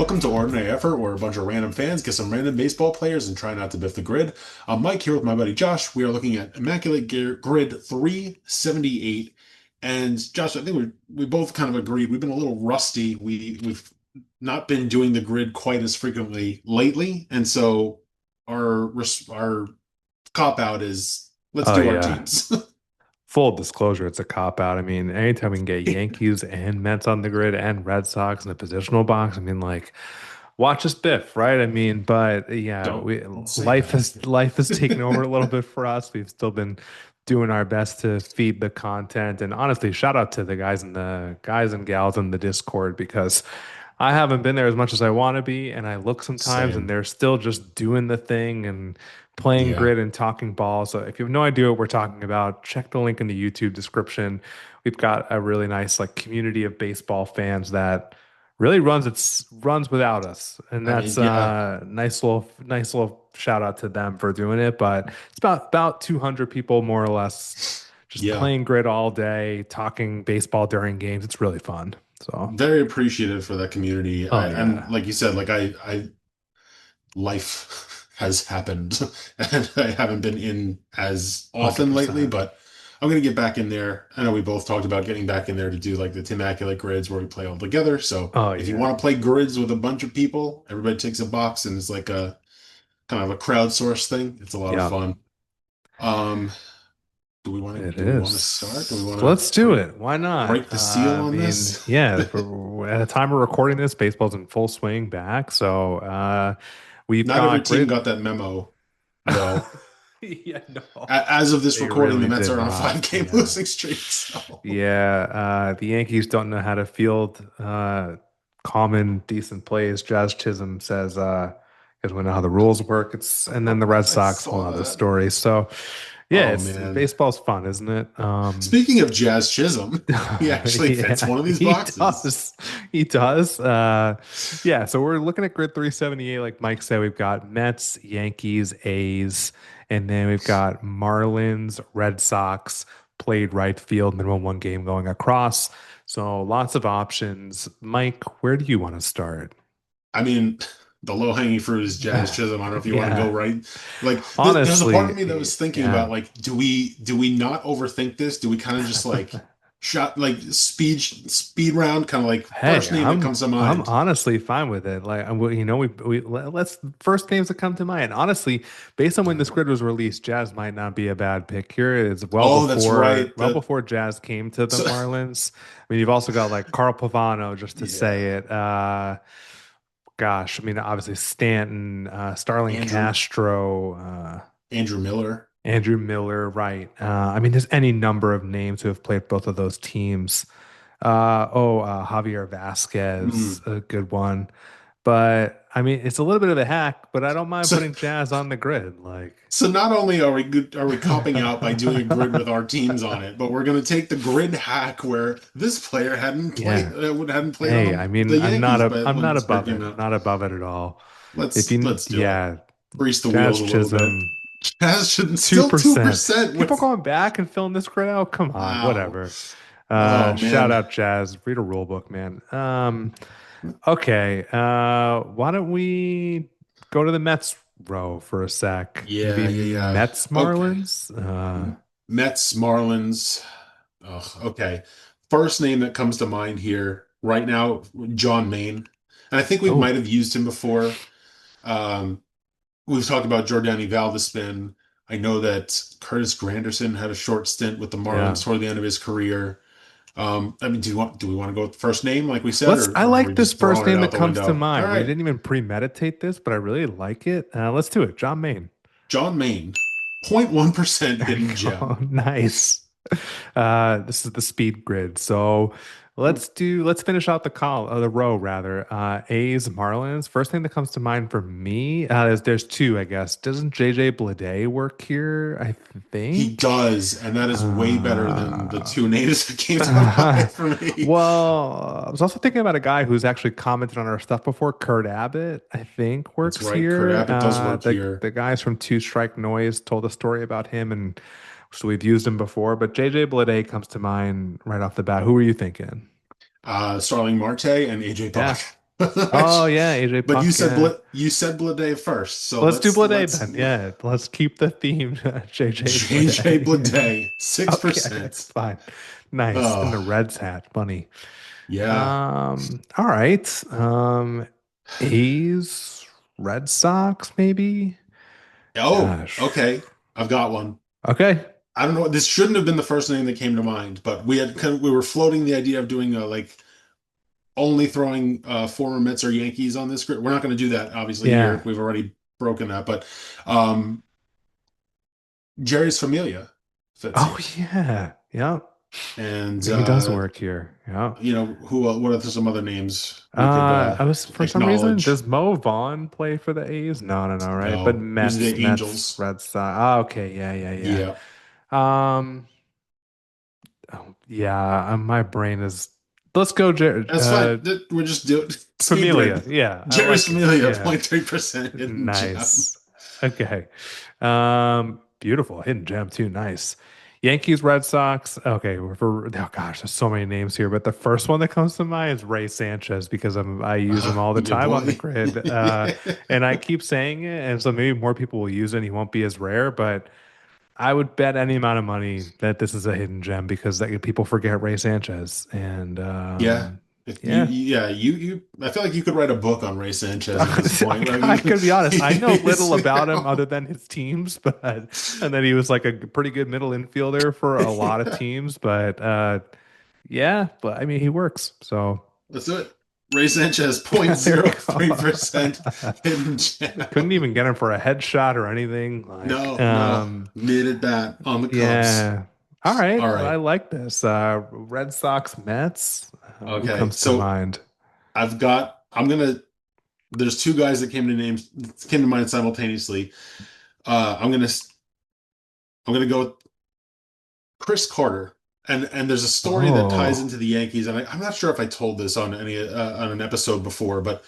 Welcome to Ordinary Effort, where a bunch of random fans get some random baseball players and try not to biff the grid. I'm Mike here with my buddy Josh. We are looking at Grid 378. And Josh, I think we both kind of agreed. We've been a little rusty. We've not been doing the grid quite as frequently lately. And so our cop out is let's Oh do our yeah. teams. Full disclosure, it's a cop out. I mean, anytime we can get Yankees and Mets on the grid and Red Sox in the positional box, I mean, like, watch us biff, right? I mean, but yeah, Don't we say life has taken over a little that. bit for us. We've still been doing our best to feed the content, and honestly, shout out to the guys and gals in the Discord because I haven't been there as much as I want to be, and I look sometimes, and Same. they're still just doing the thing and playing Yeah. grid and talking ball. So if you have no idea what we're talking about, check the link in the YouTube description. We've got a really nice like community of baseball fans that really runs without us, and I mean, that's yeah. nice little shout out to them for doing it. But it's about 200 people more or less, just Yeah. playing grid all day, talking baseball during games. It's really fun. So, Very appreciative for that community. oh And yeah, like you said, I life has happened and I haven't been in as often lately, 100%. but I'm gonna get back in there. I know we both talked about getting back in there to do like the Immaculate Grids where we play all together. So Oh if you yeah, want to play grids with a bunch of people, everybody takes a box and it's like a kind of a crowdsource thing. It's a lot of yeah, fun. Um, it do we want to start? Do we is. want to Let's do it. Why not? break the seal I on mean, this? yeah, at the time we're recording this, baseball's in full swing back. So we've Not every got team grid. got that memo, though. Yeah, no, As of this they recording, the really Mets did are on a not. five-game Yeah. losing streak. So, Yeah, the Yankees don't know how to field common, decent plays. Jazz Chisholm says, "Because we know how the rules work." And then the Red I Sox, whole saw other that. story. So, yeah, Oh it's man. baseball's fun, isn't it? Speaking of Jazz Chisholm, he actually fits Yeah, one of these he boxes. does. He does. Yeah, so we're looking at grid 378. Like Mike said, we've got Mets, Yankees, A's, and then we've got Marlins, Red Sox, played right field, minimum one game going across. So lots of options. Mike, where do you want to start? I mean, the low-hanging fruit is Jazz Chisholm. I don't know if you want to go Yeah, right. Like, there's a part of me that honestly, was thinking yeah. about like, do we not overthink this? Do we kind of just like shot like speed round, kind of like Hey, first name that comes to I'm mind? honestly fine with it. Like, let's first names that come to mind. Honestly, based on when this grid was released, Jazz might not be a bad pick here. It's Oh, that's right. well That before Jazz came to the so Marlins. I mean, you've also got like Carl Pavano, just to say yeah. it. Gosh, I mean, obviously Stanton, Starlin Andrew Castro, Andrew Miller. Andrew Miller, right? I mean, there's any number of names who have played both of those teams. Javier Vasquez, Hmm. a good one. But I mean, it's a little bit of a hack, but I don't mind So putting Jazz on the grid. Like, So not only are we copping out by doing a grid with our teams on it, but we're going to take the grid hack where this player yeah. hadn't played on Hey, I the mean, Yankees, but I'm when not this grid above came it. out, Not above it at all. If you, let's do it. yeah, Grease the Jazz wheels a little bit. Chisholm, Jazz should still 2%. 2% People with going back and filling this grid out. Come on, wow. whatever. Oh Shout man. out Jazz. Read a rule book, man. Okay. Why don't we go to the Mets row for a sec? Yeah, Maybe yeah, yeah. Mets Okay. Marlins. Mets, Marlins. Oh, okay. First name that comes to mind here right now, John Maine. And I think we might Oh, have used him before. Um, we've talked about Jordani Valdespin. I know that Curtis Granderson had a short stint with the yeah. Marlins toward the end of his career. I mean, do we want to go with the first name like we said, I or are we like this just first throwing it name out that the comes to window? All mind. We right, didn't even premeditate this, but I really like it. Let's do it. John Maine. John Maine, 0.1% There we hidden go. gem. Nice. This is the speed grid. So let's finish out the row rather. A's Marlins. First thing that comes to mind for me is there's two, I guess. Doesn't JJ Bleday work here? I He think. does, and that is way better than the Uh, two names that came to mind for me. well, I was also thinking about a guy who's actually commented on our stuff before. Kurt Abbott, I think, That's works right. Kurt here. Abbott does work here. The guys from Two Strike Noise told a story about him, and so we've used him before. But JJ Bleday comes to mind right off the bat. Who were you thinking? Starling Marte and AJ Buck. Yeah. Oh yeah, AJ But Puck. Yeah. You said Blade first, so Let's do Blade let's then. Yeah, let's keep the theme. JJ JJ Blade. Blade, Okay, 6%. fine. Nice. In the Oh, Reds hat. Funny. yeah. All right. A's, Red Sox, maybe? Oh, Gosh. okay. I've got one. Okay. I don't know. This shouldn't have been the first name that came to mind, but we were floating the idea of doing like only throwing former Mets or Yankees on this grid. We're not going to do that obviously here. Yeah. We've already broken that, but um, Jerry's Familia fits Oh here, yeah. Yeah. and He does work here. Yeah. who? What are some other names we could I was for some reason, acknowledge? does Mo Vaughn play for the A's? No, no, no, right? But No, he was Mets, the Angels. Red Sox. Oh, okay, yeah, yeah, Yeah, yeah. Oh, yeah, my brain is. Let's go, that's fine. We're just doing team Familia. grid. Yeah, I Jerry's like it. Familia, Yeah, 0.3% hidden gem. nice. Okay. Beautiful hidden gem too. Nice. Yankees, Red Sox. Okay, oh gosh, there's so many names here, but the first one that comes to mind is Ray Sanchez because I use him all the Your time on the boy. grid, and I keep saying it, and so maybe more people will use it. And he won't be as rare, but I would bet any amount of money that this is a hidden gem because people forget Ray Sanchez, and Yeah. If yeah. you I feel like you could write a book on Ray Sanchez at this point. Like I could be honest. I know he's, little about him other than his teams, but and then he was like a pretty good middle infielder for a lot of teams. But yeah, but I mean he works. So let's do it. Ray Sanchez, there we 0.03% go. hidden gem. Couldn't even get him for a headshot or anything. Like No. Mid at bat on the Cubs. yeah. All right. All I right. like this. Red Sox, Mets. Who Okay. comes to So mind? I'm gonna there's two guys that came to mind simultaneously. Uh, I'm gonna I'm gonna go with Chris Carter. And there's a story that ties Oh, into the Yankees, and I'm not sure if I told this on an episode before, but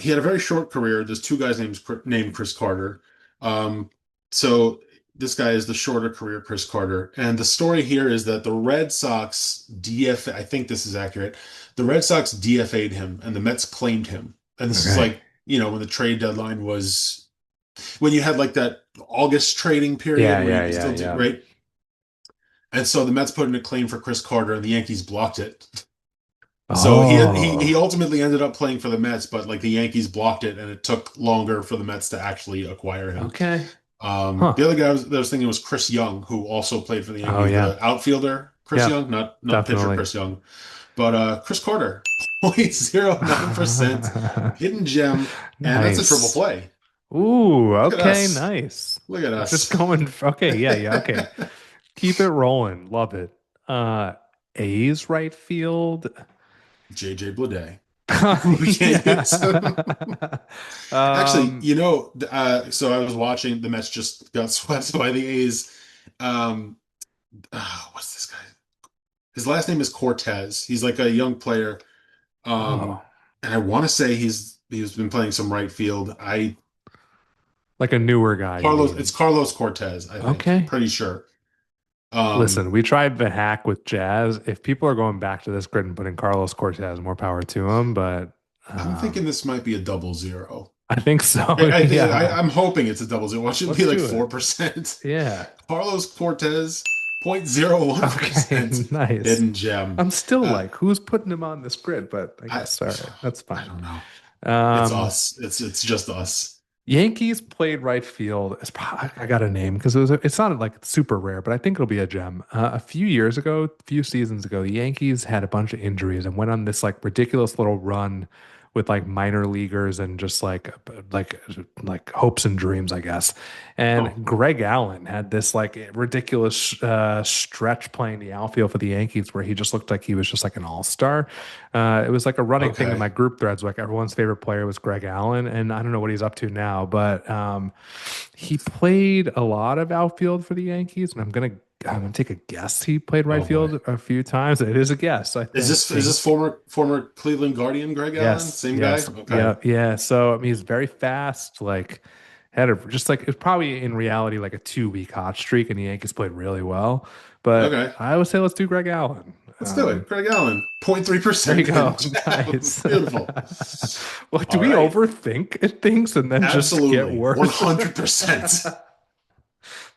he had a very short career. There's two guys named Chris Carter. Um, so this guy is the shorter career Chris Carter, and the story here is that the Red Sox DF. I think this is accurate. The Red Sox DFA'd him, and the Mets claimed him. And this is okay. like when the trade deadline was when you had like that August trading period Yeah, where you yeah, could yeah, still do yeah. right. And so the Mets put in a claim for Chris Carter, and the Yankees blocked it. So he Oh, ultimately ended up playing for the Mets, but like the Yankees blocked it, and it took longer for the Mets to actually acquire him. okay. Huh. The other guy that I was thinking was Chris Young, who also played for the Oh, Yankees, yeah. the outfielder Chris Yeah, Young, not pitcher definitely. Chris Young, but Chris Carter, 0.09% hidden gem, and that's a triple Nice. play. Ooh, Look at okay, us. nice. Look at Just us. going, okay, yeah, yeah, okay. Keep it rolling. Love it. Uh, A's right field. JJ Bleday. We can't use him. Yeah. Actually, Um, so I was watching the Mets just got swept by the A's. Um, what's this guy? His last name is Cortez. He's like a young player. oh, And I want to say he's been playing some right field. like a newer guy, you It's mean? Carlos Cortez, I think. Okay. Pretty sure. Um, Listen, we tried the hack with Jazz. If people are going back to this grid and putting Carlos Cortez, more power to him. But I'm thinking um, this might be a double zero. I think so. Yeah. I'm hoping it's a double zero. Watch it be Let's like do it. 4%. Yeah. Carlos Cortez, 0.01% Okay. Nice. hidden gem. I'm still Uh, like, who's putting him on this grid? But I I guess all right, that's I fine. don't know. It's Um, us. It's just us. Yankees played right field. I got a name because it's not like super rare, but I think it'll be a gem. A few years ago, a few seasons ago, the Yankees had a bunch of injuries and went on this like ridiculous little run with like minor leaguers and just like hopes and dreams, I guess. Oh, And Greg Allen had this like ridiculous stretch playing the outfield for the Yankees where he just looked like he was just like an all-star. It was like a running thing in my okay. group threads. Like everyone's favorite player was Greg Allen, and I don't know what he's up to now, but he played a lot of outfield for the Yankees, and I'm gonna take a guess. He played right Oh boy. field a few times. It is a guess. I Is this think. former Cleveland Guardian Greg Allen? Yes, Same guy? yes, Okay. yeah, yeah. So I mean, he's very fast. Like had a just like it's probably in reality like a 2 week hot streak, and the Yankees played really well. But Okay. I would say let's do Greg Allen. Let's do it. Craig Allen, There you 0.3% go. pin. Jam. Nice. Beautiful. Well, do All we right. overthink things and then just get Absolutely. worse? 100%.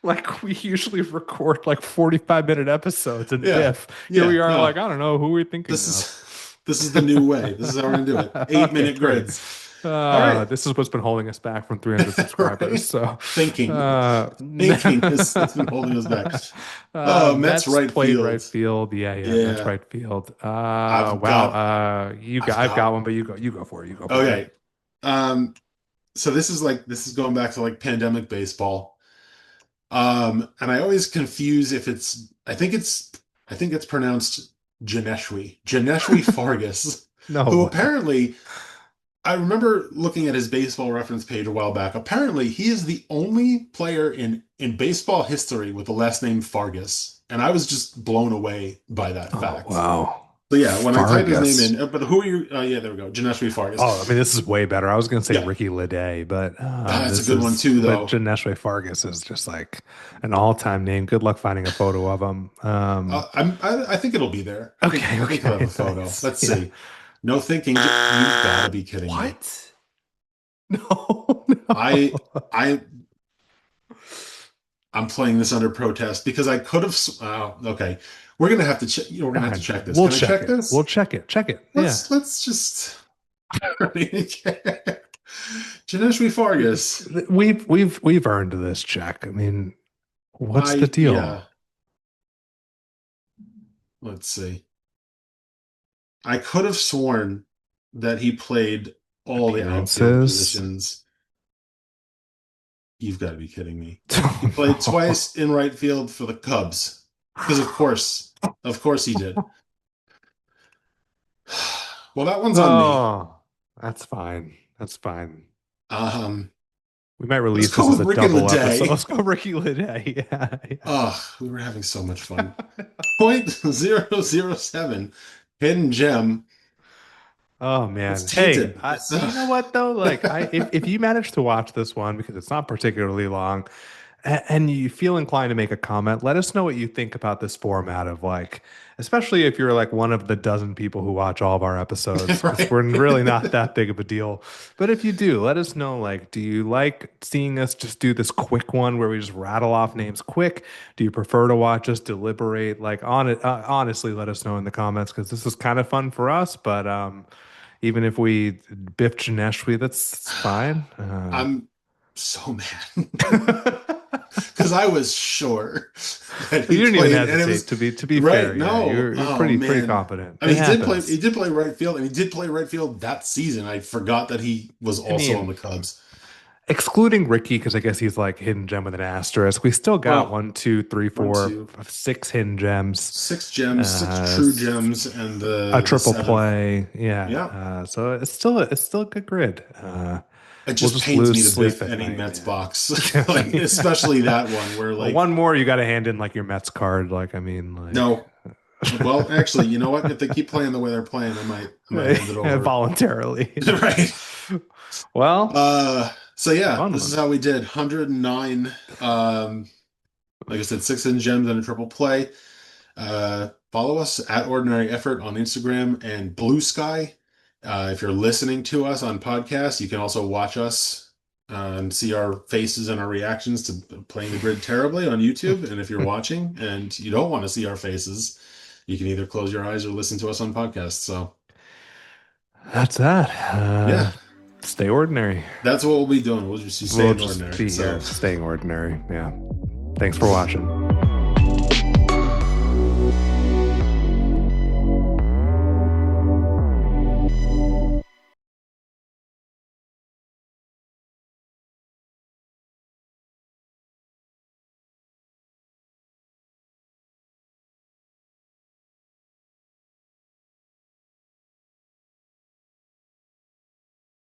Like we usually record like 45-minute episodes and Yeah. biff. Here we Yeah. are, like, No. I don't know who we're thinking This of. is the new way. This is how we're gonna do it. Eight Okay, minute great. grids. All right. This is what's been holding us back from 300 subscribers. Right. So, Thinking. uh, Thinking has been holding us back. Mets Mets right played field. right field. Yeah, yeah, Mets Yeah. right field. I've Wow. got I've I've got got one, but you go for it. You go for it. okay. Um, so this is going back to like pandemic baseball. And I always confuse if it's I think it's pronounced Janeshwi Fargas, No who way. apparently I remember looking at his baseball reference page a while back. Apparently, he is the only player in baseball history with the last name Fargas, and I was just blown away by that Oh, fact. wow. So yeah, when I type his name Fargus. in, but who are you? Yeah, there we go, Janeshwi Oh, I Fargas. mean, this is way better. I was gonna say Yeah, Ricky Lede, but that's a good one too, but though. Janeshwe Fargus is just like an all-time name. Good luck finding a photo of him. I think it'll be there. Okay, I think he'll have a okay, photo. nice. Let's Yeah. see. No thinking. You've got to be kidding me. What? No, I no. I I'm playing this under protest because I could have. Okay, we're gonna have to check. We're gonna have to Fine. check this. We'll Can I check check it. We'll this? check it. Check it. Yeah. Let's just. Janeshwi Fargas. We've earned this check. I mean, what's the Yeah. deal? Let's see. I could have sworn that he played all the outfield Appearances? positions. You've got to be kidding me. He played Oh, twice in right field for the Cubs. Because of course he did. Well, that one's on me. oh, that's fine. That's fine. Um, We might let's release this go as with a Rick and double episode. Leday. Let's go Ricky Lede. Yeah, Oh, we were having so much fun. 0.007 hidden gem. Oh It's man. Hey, tainted. It's you know what though? Like if you manage to watch this one because it's not particularly long, and you feel inclined to make a comment, let us know what you think about this format of like, especially if you're like one of the dozen people who watch all of our episodes, because right. we're really not that big of a deal. But if you do, let us know, like, do you like seeing us just do this quick one where we just rattle off names quick? Do you prefer to watch us deliberate? Like on it, honestly, let us know in the comments because this is kind of fun for us, but even if we biff Janeshwi, that's fine. I'm so mad because I was sure that You he didn't even played, and it hesitate was to be right. fair. Yeah, No, you're oh pretty man. confident. I It mean, he happens. did play right field, and he did play right field that season. I forgot that he was I also on mean, the Cubs. excluding Ricky, because I guess he's like hidden gem with an asterisk. We still got Well, one, two, three, one, four, two, six hidden gems, six gems, six uh, true gems, and a the triple seventh. play. Yeah. Yeah, So it's still a good grid. it We'll just just pains lose me to sleep biff at any night. Mets box, Yeah. like especially that one where Well, like one more, you got to hand in like your Mets card. Like, I mean, like. no. Well, actually, you know what? If they keep playing the way they're playing, I might hand it over. Voluntarily. Right. Well, So yeah, fun this is one. how we did 109. Like I said, six in gems and a triple play. Follow us at Ordinary Effort on Instagram and Blue Sky. If you're listening to us on podcasts, you can also watch us and see our faces and our reactions to playing the grid terribly on YouTube. And if you're watching and you don't want to see our faces, you can either close your eyes or listen to us on podcasts. So That's that. yeah, Stay ordinary. that's what we'll be doing. We'll just be We'll staying just ordinary. be So here, staying ordinary. Yeah. Thanks for watching.